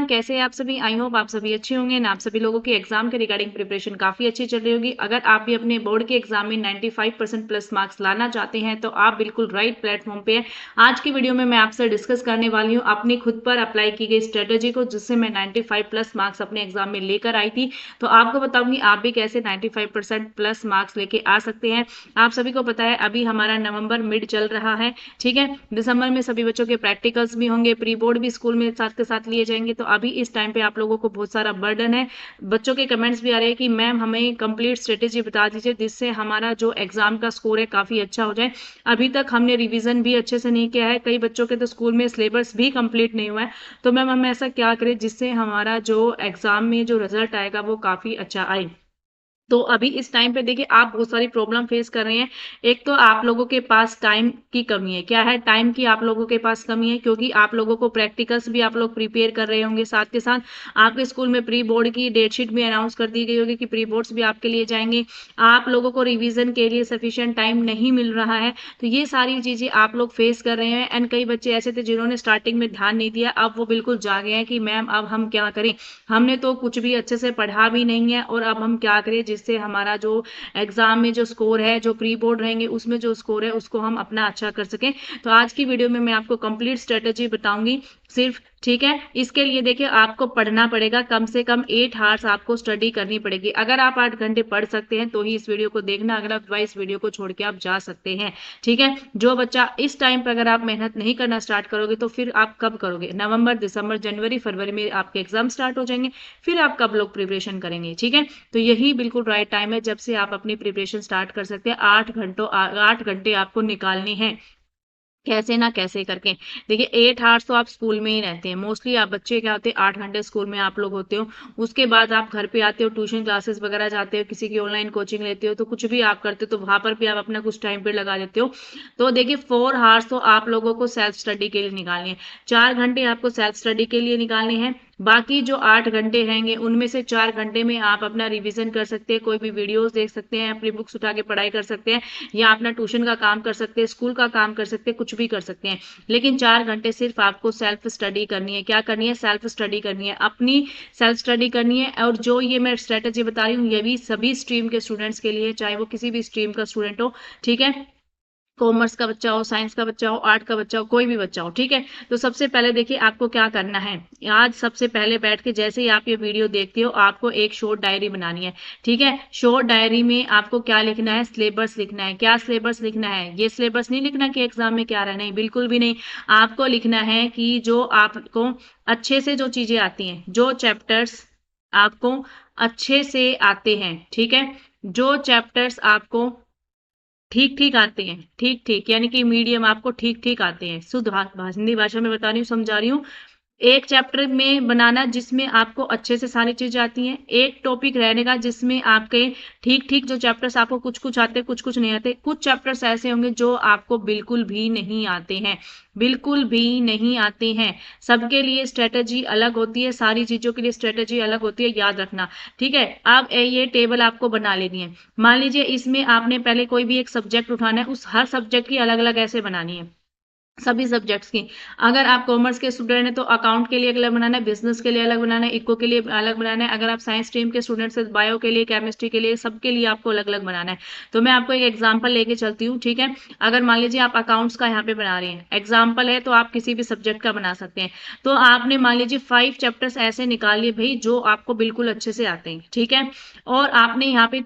कैसे हैं आप सभी? आई होप आप सभी अच्छे होंगे ना। आप सभी लोगों की एग्जाम के रिगार्डिंग प्रिपरेशन काफी अच्छी चल रही होगी। अगर आप भी अपने बोर्ड के एग्जाम में 95% प्लस मार्क्स लाना चाहते हैं तो आप बिल्कुल राइट प्लेटफॉर्म पे हैं। आज की वीडियो में मैं आपसे डिस्कस करने वाली हूँ अपनी खुद पर अप्लाई की गई स्ट्रेटेजी को, जिससे मैं 95 प्लस मार्क्स अपने एग्जाम में लेकर आई थी। तो आपको बताऊंगी आप भी कैसे 95% प्लस मार्क्स लेके आ सकते हैं। आप सभी को पता है अभी हमारा नवंबर मिड चल रहा है, ठीक है। दिसंबर में सभी बच्चों के प्रैक्टिकल्स भी होंगे, प्री बोर्ड भी स्कूल में साथ के साथ लिए जाएंगे। तो अभी इस टाइम पे आप लोगों को बहुत सारा बर्डन है। बच्चों के कमेंट्स भी आ रहे हैं कि मैम हमें कंप्लीट स्ट्रेटेजी बता दीजिए जिससे हमारा जो एग्जाम का स्कोर है काफी अच्छा हो जाए। अभी तक हमने रिवीजन भी अच्छे से नहीं किया है, कई बच्चों के तो स्कूल में सिलेबस भी कंप्लीट नहीं हुआ है। तो मैम हम ऐसा क्या करें जिससे हमारा जो एग्जाम में जो रिजल्ट आएगा वो काफी अच्छा आए। तो अभी इस टाइम पे देखिए आप बहुत सारी प्रॉब्लम फेस कर रहे हैं। एक तो आप लोगों के पास टाइम की कमी है। क्या है? टाइम की आप लोगों के पास कमी है, क्योंकि आप लोगों को प्रैक्टिकल्स भी आप लोग प्रिपेयर कर रहे होंगे। साथ के साथ आपके स्कूल में प्री बोर्ड की डेटशीट भी अनाउंस कर दी गई होगी कि प्री बोर्ड्स भी आपके लिए जाएंगे। आप लोगों को रिवीजन के लिए सफिशिएंट टाइम नहीं मिल रहा है। तो ये सारी चीजें आप लोग फेस कर रहे हैं। एंड कई बच्चे ऐसे थे जिन्होंने स्टार्टिंग में ध्यान नहीं दिया, अब वो बिल्कुल जागे हैं कि मैम अब हम क्या करें, हमने तो कुछ भी अच्छे से पढ़ा भी नहीं है और अब हम क्या करें जिससे हमारा जो एग्जाम में जो स्कोर है, जो प्री बोर्ड रहेंगे उसमें जो स्कोर है उसको हम अपना अच्छा कर सकें। तो आज की वीडियो में मैं आपको कंप्लीट स्ट्रेटेजी बताऊंगी सिर्फ, ठीक है। इसके लिए देखिए आपको पढ़ना पड़ेगा, कम से कम 8 आवर्स आपको स्टडी करनी पड़ेगी। अगर आप 8 घंटे पढ़ सकते हैं तो ही इस वीडियो को देखना, अगर अदरवाइज वीडियो को छोड़ के आप जा सकते हैं, ठीक है। जो बच्चा इस टाइम पर अगर आप मेहनत नहीं करना स्टार्ट करोगे तो फिर आप कब करोगे? नवंबर, दिसंबर, जनवरी, फरवरी में आपके एग्जाम स्टार्ट हो जाएंगे, फिर आप कब लोग प्रिपरेशन करेंगे, ठीक है। तो यही बिल्कुल राइट टाइम है जब से आप अपनी प्रिपरेशन स्टार्ट कर सकते हैं। 8 घंटे आपको निकालने हैं, कैसे ना कैसे करके। देखिए 8 आवर्स तो आप स्कूल में ही रहते हैं मोस्टली। आप बच्चे क्या होते हैं, 8 घंटे स्कूल में आप लोग होते हो। उसके बाद आप घर पे आते हो, ट्यूशन क्लासेस वगैरह जाते हो, किसी की ऑनलाइन कोचिंग लेते हो, तो कुछ भी आप करते हो तो वहां पर भी आप अपना कुछ टाइम पे लगा देते हो। तो देखिए 4 आवर्स तो आप लोगों को सेल्फ स्टडी के लिए निकालने हैं। 4 घंटे आपको सेल्फ स्टडी के लिए निकालने हैं। बाकी जो 8 घंटे रहेंगे उनमें से 4 घंटे में आप अपना रिवीजन कर सकते हैं, कोई भी वीडियोस देख सकते हैं, अपनी बुक्स उठा के पढ़ाई कर सकते हैं, या अपना ट्यूशन का काम कर सकते हैं, स्कूल का काम कर सकते हैं, कुछ भी कर सकते हैं। लेकिन 4 घंटे सिर्फ आपको सेल्फ स्टडी करनी है। क्या करनी है? सेल्फ स्टडी करनी है, अपनी सेल्फ स्टडी करनी है। और जो ये मैं स्ट्रेटेजी बता रही हूँ ये भी सभी स्ट्रीम के स्टूडेंट्स के लिए, चाहे वो किसी भी स्ट्रीम का स्टूडेंट हो, ठीक है। कॉमर्स का बच्चा हो, साइंस का बच्चा हो, आर्ट का बच्चा हो, कोई भी बच्चा हो, ठीक है। तो सबसे पहले देखिए आपको क्या करना है। आज सबसे पहले बैठ के जैसे ही आप ये वीडियो देखते हो आपको एक शॉर्ट डायरी बनानी है, ठीक है। शॉर्ट डायरी में आपको क्या लिखना है? सिलेबस लिखना है। क्या सिलेबस लिखना है? ये सिलेबस नहीं लिखना कि एग्जाम में क्या रहना है, बिल्कुल भी नहीं। आपको लिखना है कि जो आपको अच्छे से जो चीजें आती हैं, जो चैप्टर्स आपको अच्छे से आते हैं, ठीक है। जो चैप्टर्स आपको ठीक ठीक आते हैं, ठीक ठीक यानी कि मीडियम आपको ठीक ठीक आते हैं, शुद्ध हिंदी भाषा में बता रही हूँ, समझा रही हूँ। एक चैप्टर में बनाना जिसमें आपको अच्छे से सारी चीजें आती हैं। एक टॉपिक रहने का जिसमें आपके ठीक ठीक जो चैप्टर्स आपको कुछ कुछ आते, कुछ कुछ नहीं आते। कुछ चैप्टर्स ऐसे होंगे जो आपको बिल्कुल भी नहीं आते हैं, बिल्कुल भी नहीं आते हैं। सबके लिए स्ट्रेटेजी अलग होती है, सारी चीजों के लिए स्ट्रेटेजी अलग होती है, याद रखना, ठीक है। अब ये टेबल आपको बना लेनी है। मान लीजिए इसमें आपने पहले कोई भी एक सब्जेक्ट उठाना है, उस हर सब्जेक्ट की अलग अलग ऐसे बनानी है, सभी सब्जेक्ट्स की। अगर आप कॉमर्स के स्टूडेंट हैं तो अकाउंट के लिए अलग बनाना है, बिजनेस के लिए अलग बनाना है, इको के लिए अलग बनाना है। अगर आप साइंस स्ट्रीम के स्टूडेंट्स हैं, बायो के लिए, केमिस्ट्री के लिए, सबके लिए आपको अलग अलग बनाना है। तो मैं आपको एक एग्जांपल लेके चलती हूँ, ठीक है। अगर मान लीजिए आप अकाउंट्स का यहाँ पे बना रहे हैं, एग्जाम्पल है, तो आप किसी भी सब्जेक्ट का बना सकते हैं। तो आपने मान लीजिए 5 चैप्टर्स ऐसे निकाल लिए भाई जो आपको बिल्कुल अच्छे से आते हैं, ठीक है। और आपने यहाँ पे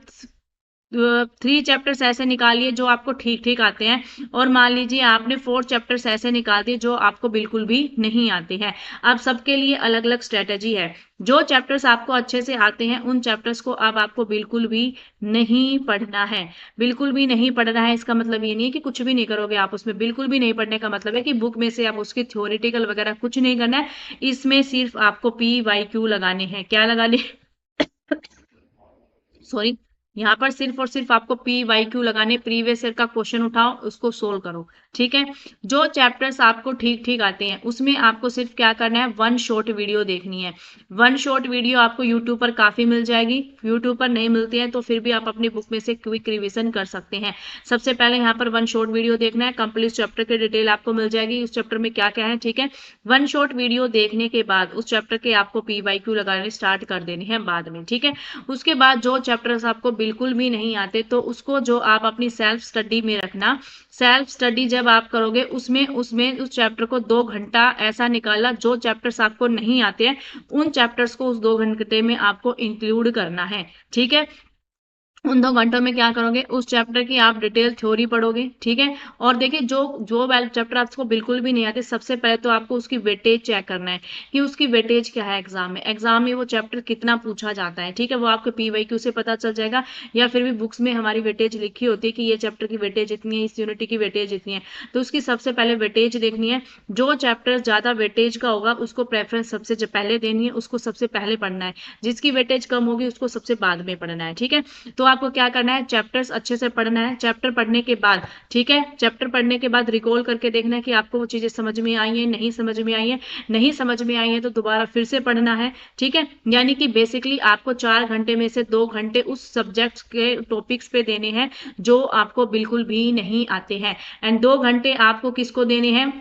3 चैप्टर्स ऐसे निकालिए जो आपको ठीक ठीक आते हैं। और मान लीजिए आपने 4 चैप्टर्स ऐसे निकाल दिए जो आपको बिल्कुल भी नहीं आते हैं। अब सबके लिए अलग अलग स्ट्रेटेजी है। जो चैप्टर्स आपको अच्छे से आते हैं उन चैप्टर्स को अब आपको बिल्कुल भी नहीं पढ़ना है, बिल्कुल भी नहीं पढ़ना है। इसका मतलब ये नहीं है कि कुछ भी नहीं करोगे आप उसमें, बिल्कुल भी नहीं पढ़ने का मतलब है कि बुक में से आप उसकी थ्योरेटिकल वगैरह कुछ नहीं करना है। इसमें सिर्फ आपको PYQ लगाने हैं। क्या लगाने? सॉरी, यहाँ पर सिर्फ और सिर्फ आपको PYQ लगाने, प्रीवियस ईयर का क्वेश्चन उठाओ उसको सोल्व करो, ठीक है। जो चैप्टर्स आपको ठीक ठीक आते हैं उसमें आपको सिर्फ क्या करना है, वन शॉर्ट वीडियो देखनी है। वन शॉर्ट वीडियो आपको यूट्यूब पर काफ़ी मिल जाएगी। यूट्यूब पर नहीं मिलती है तो फिर भी आप अपनी बुक में से क्विक रिवीजन कर सकते हैं। सबसे पहले यहाँ पर वन शॉर्ट वीडियो देखना है, कंप्लीट चैप्टर की डिटेल आपको मिल जाएगी उस चैप्टर में क्या क्या है। ठीक है, वन शॉर्ट वीडियो देखने के बाद उस चैप्टर के आपको PYQ लगाने स्टार्ट कर देने हैं बाद में। ठीक है, उसके बाद जो चैप्टर्स आपको बिल्कुल भी नहीं आते तो उसको जो आप अपनी सेल्फ स्टडी में रखना। सेल्फ स्टडी जब आप करोगे उसमें उसमें उस चैप्टर को 2 घंटा ऐसा निकालना, जो चैप्टर्स आपको नहीं आते हैं उन चैप्टर्स को उस 2 घंटे में आपको इंक्लूड करना है। ठीक है, उन 2 घंटों में क्या करोगे, उस चैप्टर की आप डिटेल थ्योरी पढ़ोगे। ठीक है, और देखिए जो जो वाले चैप्टर आपको बिल्कुल भी नहीं आते, सबसे पहले तो आपको उसकी वेटेज चेक करना है कि उसकी वेटेज क्या है एग्जाम में। एग्जाम में वो चैप्टर कितना पूछा जाता है। ठीक है, वो आपको PYQ से पता चल जाएगा, या फिर भी बुक्स में हमारी वेटेज लिखी होती है कि ये चैप्टर की वेटेज इतनी है, इस यूनिटी की वेटेज इतनी है, तो उसकी सबसे पहले वेटेज देखनी है। जो चैप्टर ज्यादा वेटेज का होगा उसको प्रेफरेंस सबसे पहले देनी है, उसको सबसे पहले पढ़ना है। जिसकी वेटेज कम होगी उसको सबसे बाद में पढ़ना है। ठीक है, तो आपको क्या करना है, चैप्टर्स अच्छे से पढ़ना है। चैप्टर पढ़ने के बाद, ठीक है, चैप्टर पढ़ने के बाद रिकॉल करके देखना है कि आपको वो चीजें समझ में आई है, नहीं समझ में आई है। नहीं समझ में आई है तो दोबारा फिर से पढ़ना है। ठीक है, यानी कि बेसिकली आपको 4 घंटे में से 2 घंटे उस सब्जेक्ट के टॉपिक्स पे देने हैं जो आपको बिल्कुल भी नहीं आते हैं। एंड 2 घंटे आपको किसको देने हैं,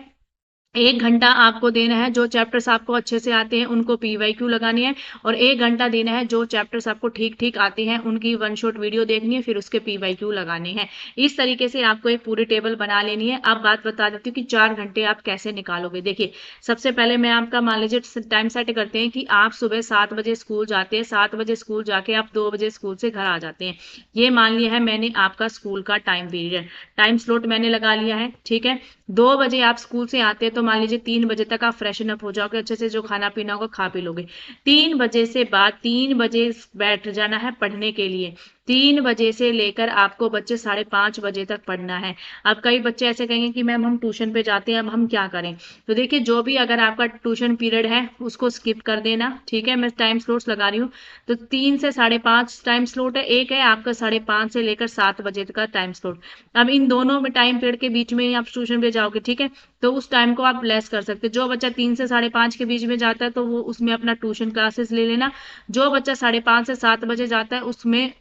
1 घंटा आपको देना है जो चैप्टर्स आपको अच्छे से आते हैं उनको PYQ लगानी है, और 1 घंटा देना है जो चैप्टर्स आपको ठीक ठीक आते हैं उनकी वन शॉट वीडियो देखनी है, फिर उसके PYQ लगाने हैं। इस तरीके से आपको एक पूरी टेबल बना लेनी है। अब बात बता देती हूँ कि 4 घंटे आप कैसे निकालोगे। देखिए, सबसे पहले मैं आपका मान लीजिए टाइम सेट करते हैं कि आप सुबह 7 बजे स्कूल जाते हैं, 7 बजे स्कूल जाके आप 2 बजे स्कूल से घर आ जाते हैं। ये मान लिया है मैंने आपका स्कूल का टाइम पीरियड, टाइम स्लॉट मैंने लगा लिया है। ठीक है, 2 बजे आप स्कूल से आते हैं तो मान लीजिए 3 बजे तक आप फ्रेशन अप हो जाओगे, अच्छे से जो खाना पीना होगा खा पी लोगे। 3 बजे से बाद 3 बजे बैठ जाना है पढ़ने के लिए। 3 बजे से लेकर आपको बच्चे 5:30 बजे तक पढ़ना है। अब कई बच्चे ऐसे कहेंगे कि मैम हम ट्यूशन पे जाते हैं, अब हम क्या करें। तो देखिए, जो भी अगर आपका ट्यूशन पीरियड है उसको स्किप कर देना। ठीक है, मैं टाइम स्लॉट्स लगा रही हूँ। तो 3 से 5:30 टाइम स्लॉट है, एक है आपका 5:30 से लेकर 7 बजे तक का टाइम स्लॉट। अब इन दोनों में टाइम पीरियड के बीच में ही आप ट्यूशन पे जाओगे। ठीक है, तो उस टाइम को आप लेस कर सकते हो। जो बच्चा 3 से 5:30 के बीच में जाता है तो वो उसमें अपना ट्यूशन क्लासेस ले लेना। जो बच्चा 5:30 से 7 बजे जाता है उसमें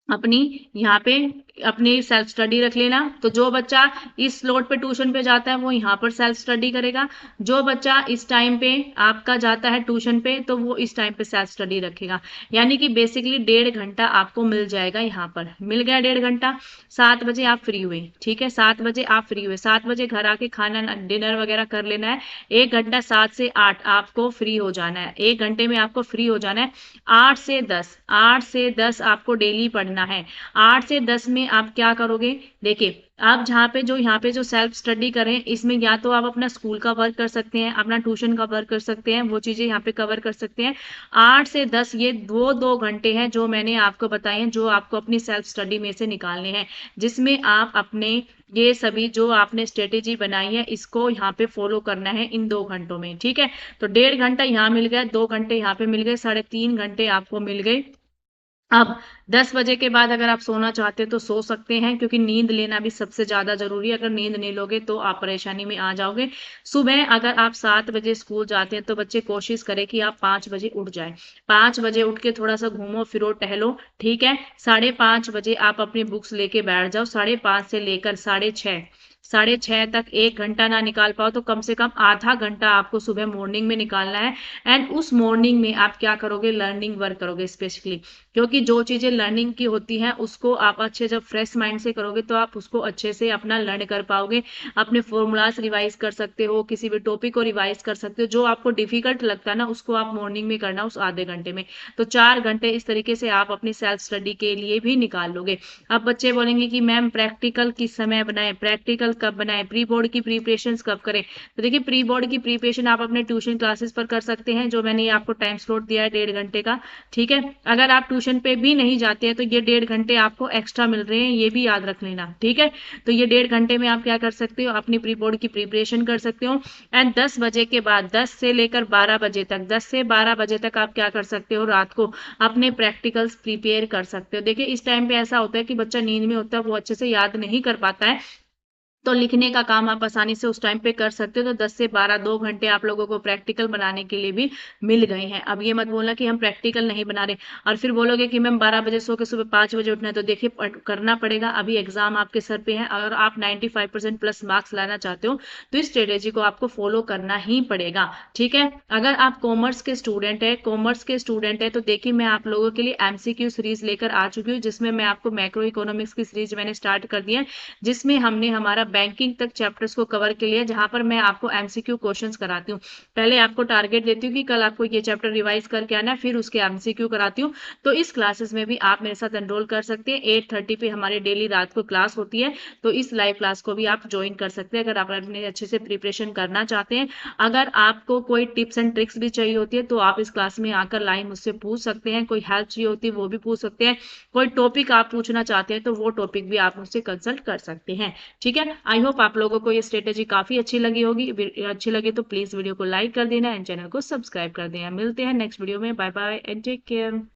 अपनी यहाँ पे अपनी सेल्फ स्टडी रख लेना। तो जो बच्चा इस स्लॉट पे ट्यूशन पे जाता है वो यहाँ पर सेल्फ स्टडी करेगा। जो बच्चा इस टाइम पे आपका जाता है ट्यूशन पे तो वो इस टाइम पे सेल्फ स्टडी रखेगा। यानी कि बेसिकली 1.5 घंटा आपको मिल जाएगा, यहाँ पर मिल गया 1.5 घंटा। 7 बजे आप फ्री हुए। ठीक है, 7 बजे आप फ्री हुए, 7 बजे घर आके खाना डिनर वगैरह कर लेना है। 1 घंटा 7 से 8 आपको फ्री हो जाना है, 1 घंटे में आपको फ्री हो जाना है। 8 से 10 आपको डेली पढ़ना है। 8 से 10 में आप क्या करोगे, देखिए आप यहाँ पे जो सेल्फ स्टडी करें इसमें या तो आप अपना स्कूल का वर्क कर सकते हैं, अपना ट्यूशन का वर्क कर सकते हैं, वो चीजें यहाँ पे कवर कर सकते हैं। 8 से 10 ये दो घंटे हैं जो मैंने आपको बताए हैं, जो आपको अपनी सेल्फ स्टडी में से निकालने हैं, जिसमें आप अपने ये सभी जो आपने स्ट्रेटेजी बनाई है इसको यहाँ पे फॉलो करना है इन 2 घंटों में। ठीक है, तो 1.5 घंटा यहाँ मिल गया, 2 घंटे यहाँ पे मिल गए, 3.5 घंटे आपको मिल गए। अब 10 बजे के बाद अगर आप सोना चाहते हो तो सो सकते हैं, क्योंकि नींद लेना भी सबसे ज्यादा जरूरी है। अगर नींद नहीं लोगे तो आप परेशानी में आ जाओगे। सुबह अगर आप 7 बजे स्कूल जाते हैं तो बच्चे कोशिश करें कि आप 5 बजे उठ जाए। 5 बजे उठ के थोड़ा सा घूमो फिरो टहलो। ठीक है, 5:30 बजे आप अपनी बुक्स लेके बैठ जाओ। 5:30 से लेकर 6:30, 6:30 तक 1 घंटा ना निकाल पाओ तो कम से कम आधा घंटा आपको सुबह मॉर्निंग में निकालना है। एंड उस मॉर्निंग में आप क्या करोगे, लर्निंग वर्क करोगे स्पेशली, क्योंकि जो चीजें लर्निंग की होती हैं उसको आप अच्छे जब फ्रेश माइंड से करोगे तो आप उसको अच्छे से अपना लर्न कर पाओगे। अपने फॉर्मूलाज रिवाइज कर सकते हो, किसी भी टॉपिक को रिवाइज कर सकते हो। जो आपको डिफिकल्ट लगता है ना उसको आप मॉर्निंग में करना उस आधे घंटे में। तो 4 घंटे इस तरीके से आप अपनी सेल्फ स्टडी के लिए भी निकाल लोगे। अब बच्चे बोलेंगे कि मैम प्रैक्टिकल किस समय बनाए, प्रैक्टिकल कब बनाए, प्री बोर्ड की प्रिपरेशन कब करें। तो देखिए, प्री बोर्ड की प्रिपरेशन आप अपने ट्यूशन क्लासेस पर कर सकते हैं, जो मैंने आपको टाइम स्लॉट दिया है 1.5 घंटे का। ठीक है, अगर आप ट्यूशन पे भी नहीं जाते हैं तो ये 1.5 घंटे आपको एक्स्ट्रा मिल रहे हैं, ये भी याद रख लेना। ठीक है, तो ये 1.5 घंटे में आप क्या कर सकते हो, अपनी प्री बोर्ड की प्रिपरेशन कर सकते हो। एंड 10 बजे के बाद 10 से लेकर 12 बजे तक, 10 से 12 बजे तक आप क्या कर सकते हो, रात को अपने प्रैक्टिकल्स प्रिपेयर कर सकते हो। देखिए, इस टाइम पे ऐसा होता है कि बच्चा नींद में होता है, वो अच्छे से याद नहीं कर पाता है। तो लिखने का काम आप आसानी से उस टाइम पे कर सकते हो। तो 10 से 12 2 घंटे आप लोगों को प्रैक्टिकल बनाने के लिए भी मिल गए हैं। अब ये मत बोलना कि हम प्रैक्टिकल नहीं बना रहे और फिर बोलोगे कि मैम 12 बजे सो के सुबह 5 बजे उठना है। तो देखिए करना पड़ेगा, अभी एग्जाम आपके सर पे है। अगर आप 95% प्लस मार्क्स लाना चाहते हो तो इस स्ट्रेटेजी को आपको फॉलो करना ही पड़ेगा। ठीक है, अगर आप कॉमर्स के स्टूडेंट है तो देखिए मैं आप लोगों के लिए एमसीक्यू सीरीज लेकर आ चुकी हूँ, जिसमें मैं आपको मैक्रो इकोनॉमिक्स की सीरीज मैंने स्टार्ट कर दी है, जिसमें हमने हमारा बैंकिंग तक चैप्टर्स को कवर कर लिया, जहां पर मैं आपको एमसीक्यू क्वेश्चंस कराती हूँ। पहले आपको टारगेट देती हूँ कि कल आपको ये चैप्टर रिवाइज करके आना है, फिर उसके एमसीक्यू कराती हूँ। तो इस क्लासेस में भी आप मेरे साथ एनरोल कर सकते हैं। 8:30 पे हमारी डेली रात को क्लास होती है, तो इस लाइव क्लास को भी आप ज्वाइन कर सकते हैं अगर आप अपने अच्छे से प्रिपरेशन करना चाहते हैं। अगर आपको कोई टिप्स एंड ट्रिक्स भी चाहिए होती है तो आप इस क्लास में आकर लाइव मुझसे पूछ सकते हैं। कोई हेल्प चाहिए होती है वो भी पूछ सकते हैं। कोई टॉपिक आप पूछना चाहते हैं तो वो टॉपिक भी आप मुझसे कंसल्ट कर सकते हैं। ठीक है, आई होप आप लोगों को ये स्ट्रेटेजी काफी अच्छी लगी होगी। अच्छी लगी तो प्लीज वीडियो को लाइक कर देना एंड चैनल को सब्सक्राइब कर देना। मिलते हैं नेक्स्ट वीडियो में। Bye bye and take care.